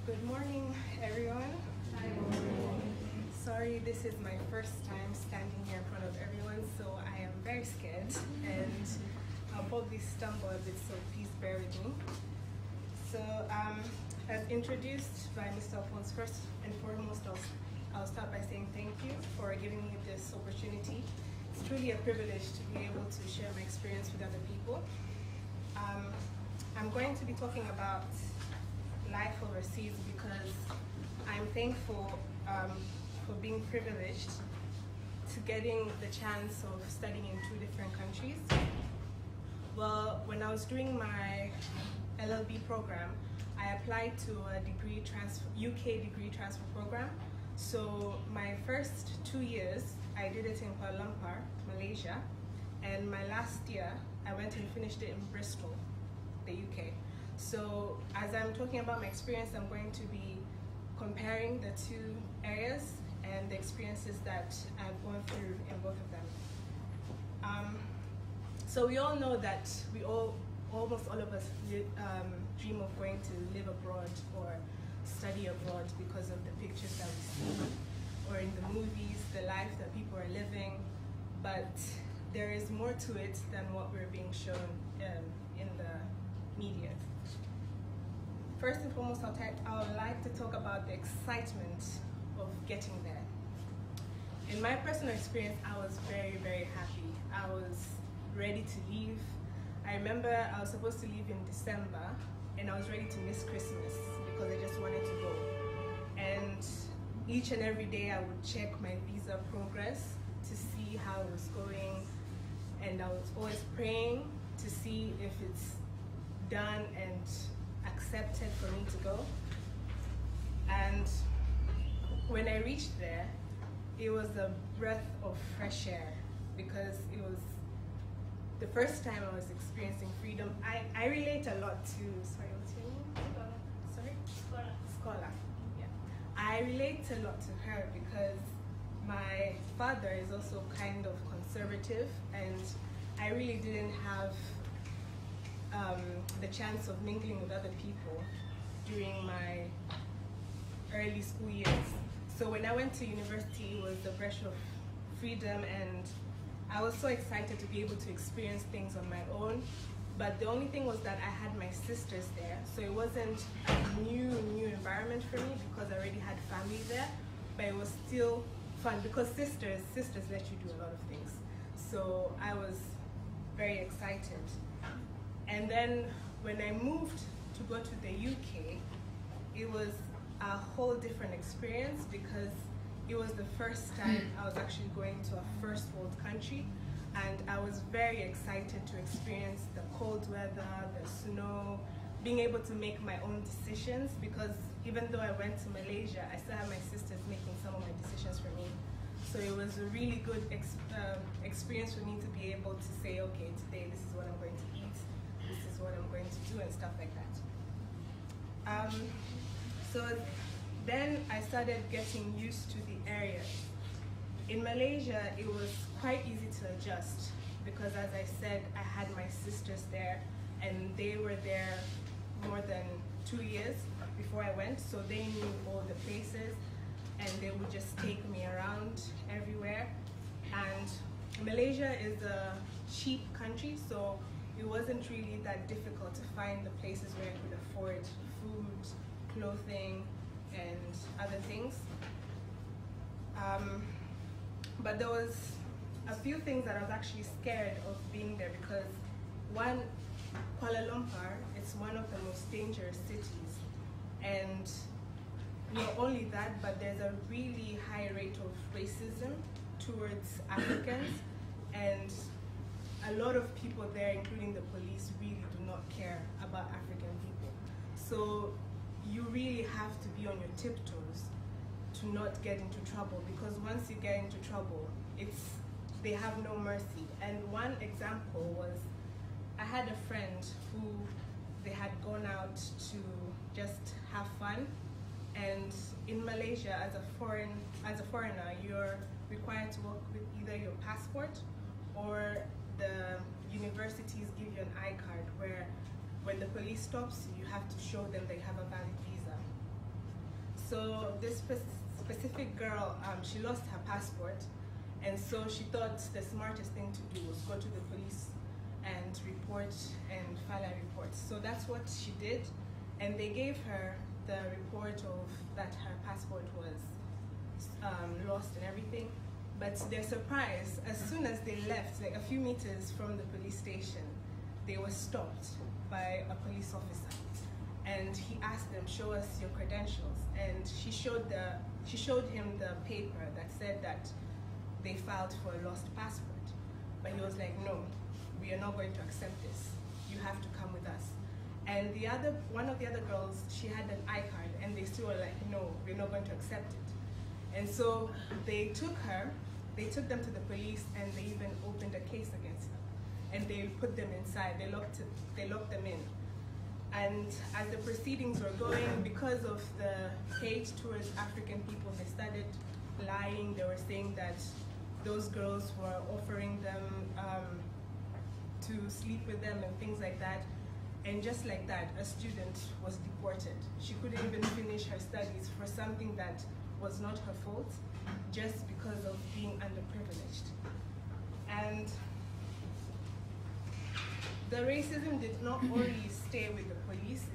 Good morning, everyone. Sorry, this is my first time standing here in front of everyone, so I am very scared and I'll probably stumble a bit, so please bear with me. So, as introduced by Mr. Alphonse, first and foremost, I'll start by saying thank you for giving me this opportunity. It's truly a privilege to be able to share my experience with other people. I'm going to be talking about life overseas because I'm thankful for being privileged to getting the chance of studying in 2 different countries. Well, when I was doing my LLB program, I applied to a UK degree transfer program. So my first 2 years, I did it in Kuala Lumpur, Malaysia, and my last year, I went and finished it in Bristol, the UK. So as I'm talking about my experience, I'm going to be comparing the 2 areas and the experiences that I've gone through in both of them. So we all know that almost all of us dream of going to live abroad or study abroad because of the pictures that we see, or in the movies, the life that people are living. But there is more to it than what we're being shown in the media. First and foremost, I would like to talk about the excitement of getting there. In my personal experience, I was very, very happy. I was ready to leave. I remember I was supposed to leave in December, and I was ready to miss Christmas because I just wanted to go. And each and every day I would check my visa progress to see how it was going, and I was always praying to see if it's done and accepted for me to go. And when I reached there, it was a breath of fresh air because it was the first time I was experiencing freedom. I relate a lot to, sorry, what's your name? Sorry? Scholar. Yeah. I relate a lot to her because my father is also kind of conservative, and I really didn't have the chance of mingling with other people during my early school years. So when I went to university, it was a breath of freedom, and I was so excited to be able to experience things on my own. But the only thing was that I had my sisters there, so it wasn't a new environment for me because I already had family there, but it was still fun because sisters let you do a lot of things. So I was very excited. And then when I moved to go to the UK, it was a whole different experience because it was the first time I was actually going to a first world country, and I was very excited to experience the cold weather, the snow, being able to make my own decisions, because even though I went to Malaysia, I still had my sisters making some of my decisions for me. So it was a really good experience for me to be able to say, okay, today this is what I'm going to eat, this is what I'm going to do, and stuff like that. So then I started getting used to the area. In Malaysia, it was quite easy to adjust because, as I said, I had my sisters there, and they were there more than 2 years before I went, so they knew all the places, and they would just take me around everywhere. And Malaysia is a cheap country, so it wasn't really that difficult to find the places where I could afford food, clothing, and other things. But there was a few things that I was actually scared of being there because, one, Kuala Lumpur, it's one of the most dangerous cities, and not only that, but there's a really high rate of racism towards Africans, and a lot of people there, including the police, really do not care about African people. So you really have to be on your tiptoes to not get into trouble, because once you get into trouble, they have no mercy. And one example was, I had a friend who they had gone out to just have fun, and in Malaysia, as a foreigner, you're required to work with either your passport or the universities give you an I card where when the police stops you, you have to show them they have a valid visa. So this specific girl, she lost her passport, and so she thought the smartest thing to do was go to the police and report and file a report. So that's what she did, and they gave her the report of that her passport was lost and everything. But to their surprise, as soon as they left, like a few meters from the police station, they were stopped by a police officer. And he asked them, "Show us your credentials." And she showed him the paper that said that they filed for a lost passport. But he was like, "No, we are not going to accept this. You have to come with us." And one of the other girls, she had an I card, and they still were like, "No, we're not going to accept it." And so they took them to the police, and they even opened a case against them. And they put them inside, they locked them in. And as the proceedings were going, because of the hate towards African people, they started lying. They were saying that those girls were offering them to sleep with them and things like that. And just like that, a student was deported. She couldn't even finish her studies for something that was not her fault, just because of being underprivileged. And the racism did not only stay with the police,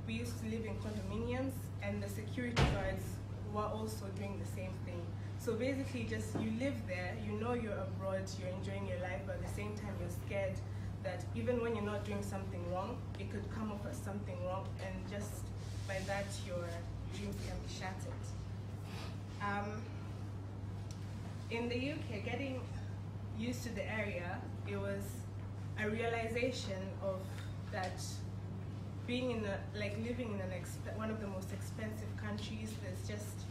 we used to live in condominiums, and the security guards were also doing the same thing. So basically, just you live there, you know you're abroad, you're enjoying your life, but at the same time you're scared that even when you're not doing something wrong, it could come off as something wrong, and just by that your dreams can be shattered. In the UK, getting used to the area, it was a realization of that being living in one of the most expensive countries, there's just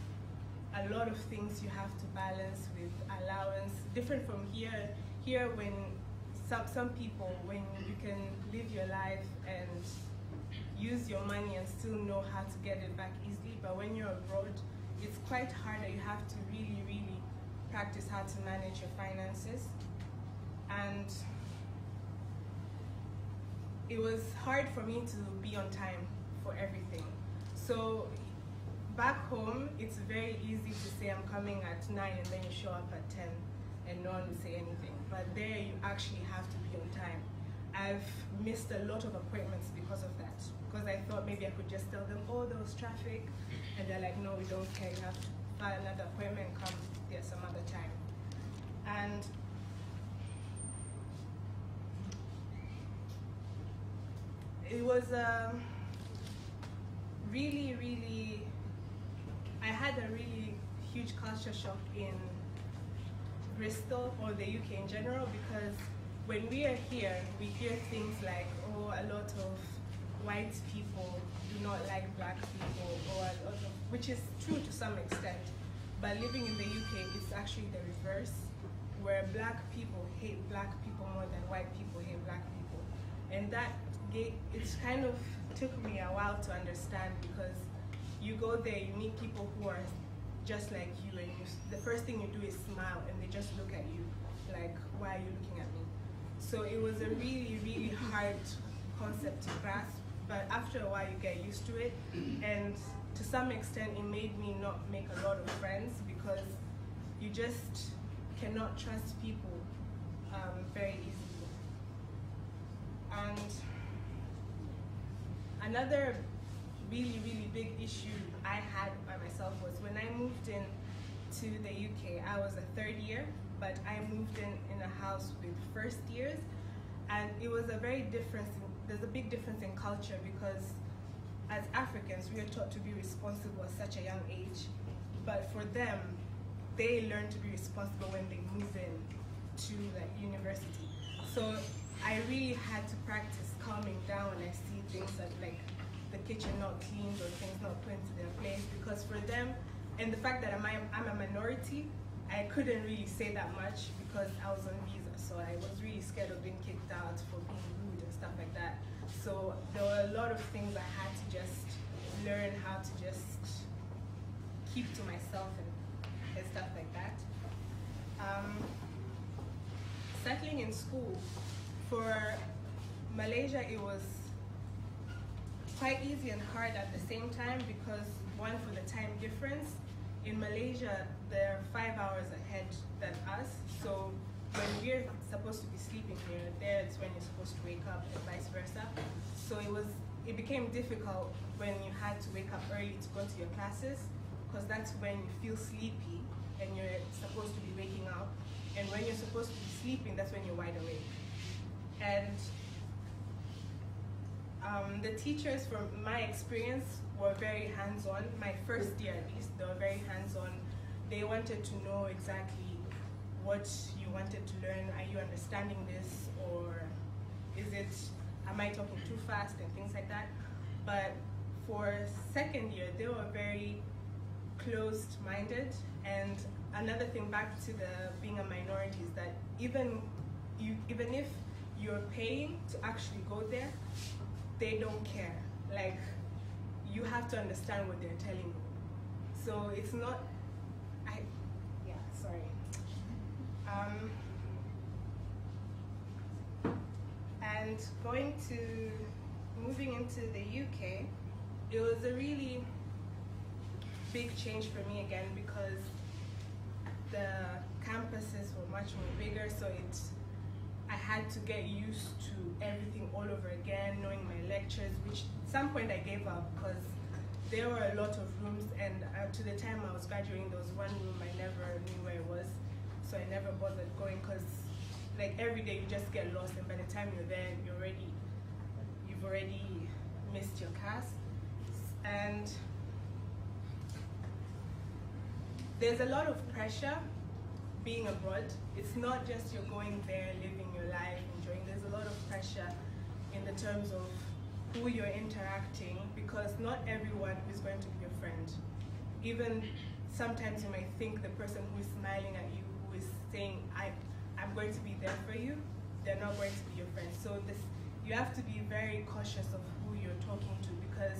a lot of things you have to balance with allowance. Different from here. Here, when some people, when you can live your life and use your money and still know how to get it back easily, but when you're abroad, it's quite harder. You have to really, really practice how to manage your finances. And it was hard for me to be on time for everything. So back home, it's very easy to say I'm coming at 9 and then you show up at 10 and no one will say anything. But there you actually have to be on time. I've missed a lot of appointments because of that. Because I thought maybe I could just tell them, "Oh, there was traffic." And they're like, "No, we don't care. You have to file another appointment and come there some other time." And it was really, really, I had a really huge culture shock in Bristol, or the UK in general, because when we are here, we hear things like, "Oh, a lot of white people do not like black people," or a lot of, which is true to some extent. But living in the UK, it's actually the reverse, where black people hate black people more than white people hate black people. And that it's kind of took me a while to understand, because you go there, you meet people who are just like you, and the first thing you do is smile, and they just look at you like, "Why are you looking at me?" So it was a really, really hard concept to grasp, but after a while you get used to it, and to some extent it made me not make a lot of friends, because you just cannot trust people very easily. And another really, really big issue I had by myself was when I moved in to the UK. I was a third year, but I moved in a house with first years, and it was there's a big difference in culture, because as Africans we are taught to be responsible at such a young age, but for them, they learn to be responsible when they move in to university. So I really had to practice calming down when I see things like the kitchen not cleaned or things not put into their place, because for them, and the fact that I'm a minority, I couldn't really say that much because I was on visa, so I was really scared of being kicked out for being rude and stuff like that. So there were a lot of things I had to just learn how to just keep to myself and stuff like that. Settling in school, for Malaysia it was quite easy and hard at the same time because one, for the time difference. In Malaysia, they're 5 hours ahead than us, so when we're supposed to be sleeping here, there it's when you're supposed to wake up and vice versa. So it became difficult when you had to wake up early to go to your classes, because that's when you feel sleepy and you're supposed to be waking up, and when you're supposed to be sleeping, that's when you're wide awake. And the teachers, from my experience, were very hands-on. My first year at least, they were very hands-on. They wanted to know exactly what you wanted to learn. Are you understanding this, or am I talking too fast, and things like that. But for second year, they were very closed-minded. And another thing, back to being a minority, is that even if you're paying to actually go there, they don't care. Like, you have to understand what they're telling you. So it's not, and moving into the UK, it was a really big change for me again, because the campuses were much more bigger, so I had to get used to everything all over again, knowing my lectures, which at some point I gave up because there were a lot of rooms, and to the time I was graduating, there was one room I never knew where it was, so I never bothered going, because like every day you just get lost, and by the time you're there, you've already missed your class. And there's a lot of pressure being abroad. It's not just you're going there, living your life, enjoying. There's a lot of pressure in the terms of who you're interacting, because not everyone is going to be your friend. Even sometimes you might think the person who is smiling at you, who is saying, I'm going to be there for you, they're not going to be your friend. So you have to be very cautious of who you're talking to, because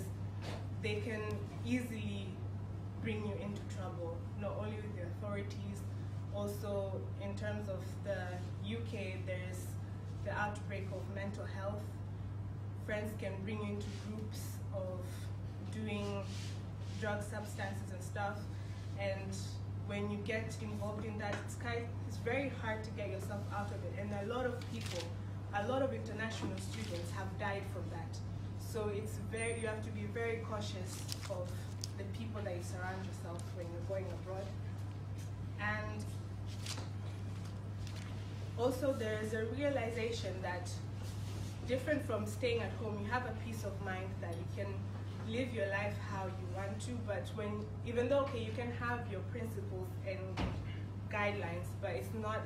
they can easily bring you into trouble, not only with the authorities, also in terms of the UK, there's the outbreak of mental health. Friends can bring you into groups of doing drug substances and stuff, and when you get involved in that, it's very hard to get yourself out of it. And a lot of international students have died from that. So you have to be very cautious of the people that you surround yourself when you're going abroad. And also there's a realization that, different from staying at home, you have a peace of mind that you can live your life how you want to, but even though, okay, you can have your principles and guidelines, but it's not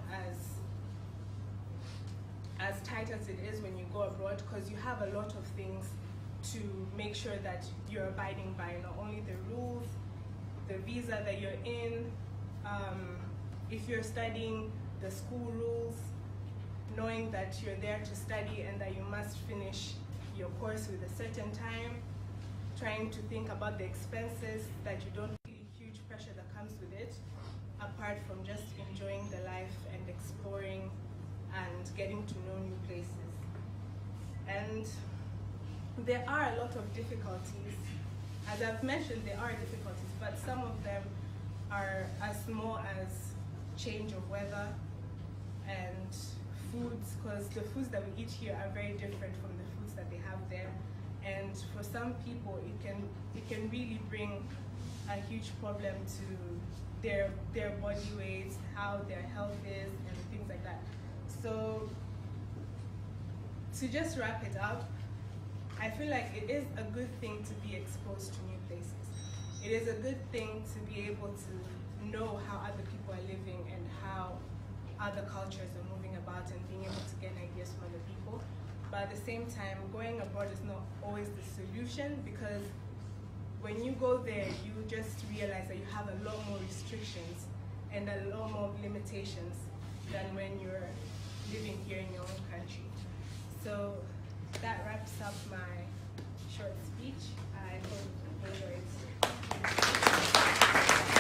as tight as it is when you go abroad, because you have a lot of things to make sure that you're abiding by, not only the rules, the visa that you're in, if you're studying, the school rules, knowing that you're there to study and that you must finish your course with a certain time, trying to think about the expenses, that you don't feel huge pressure that comes with it, apart from just enjoying the life and exploring and getting to know new places. And there are a lot of difficulties. As I've mentioned, there are difficulties, but some of them are as small as change of weather and foods, because the foods that we eat here are very different from the foods that they have there. And for some people, it can really bring a huge problem to their body weight, how their health is, and things like that. So to just wrap it up, I feel like it is a good thing to be exposed to new places. It is a good thing to be able to know how other people are living and how other cultures are moving about, and being able to get ideas from other people. But at the same time, going abroad is not always the solution, because when you go there, you just realize that you have a lot more restrictions and a lot more limitations than when you're living here in your own country. So that wraps up my short speech. I hope you enjoyed it.